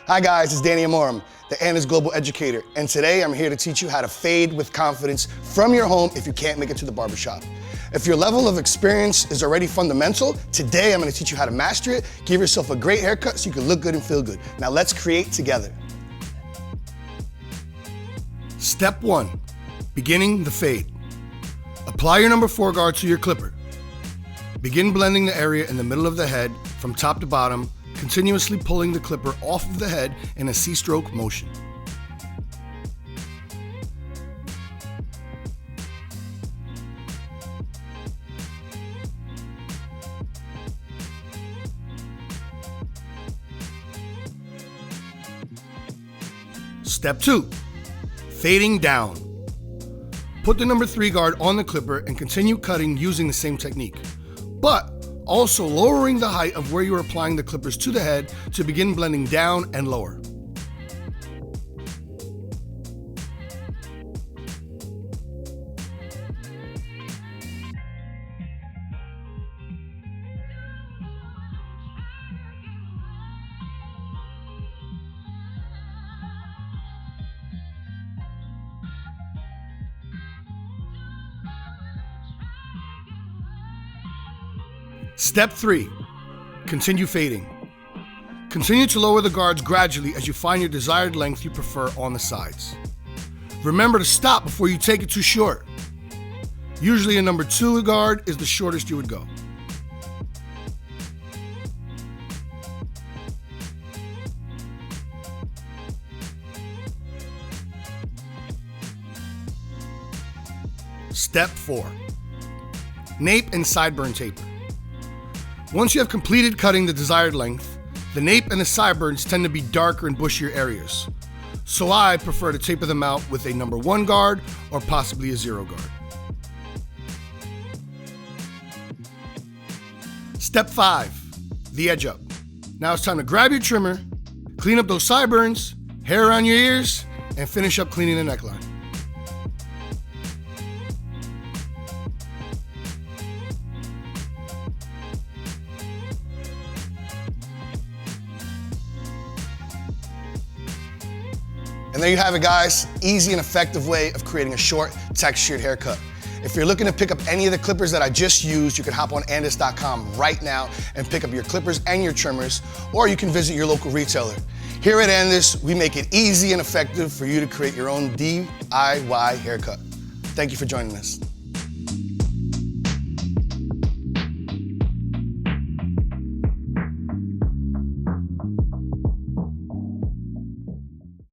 Hi guys, it's Danny Amorim, the Andis Global Educator, and today I'm here to teach you how to fade with confidence from your home if you can't make it to the barbershop. If your level of experience is already fundamental, today I'm going to teach you how to master it, give yourself a great haircut so you can look good and feel good. Now let's create together. Step 1, beginning the fade. Apply your number 4 guard to your clipper. Begin blending the area in the middle of the head from top to bottom, continuously pulling the clipper off of the head in a C-stroke motion. Step 2, fading down. Put the number 3 guard on the clipper and continue cutting using the same technique, but also lowering the height of where you are applying the clippers to the head to begin blending down and lower. Step 3, continue fading. Continue to lower the guards gradually as you find your desired length you prefer on the sides. Remember to stop before you take it too short. Usually a number 2 guard is the shortest you would go. Step 4, nape and sideburn taper. Once you have completed cutting the desired length, the nape and the sideburns tend to be darker and bushier areas, so I prefer to taper them out with a number 1 guard or possibly a 0 guard. Step 5, the edge up. Now it's time to grab your trimmer, clean up those sideburns, hair around your ears, and finish up cleaning the neckline. And there you have it, guys. Easy and effective way of creating a short, textured haircut. If you're looking to pick up any of the clippers that I just used, you can hop on Andis.com right now and pick up your clippers and your trimmers, or you can visit your local retailer. Here at Andis, we make it easy and effective for you to create your own DIY haircut. Thank you for joining us.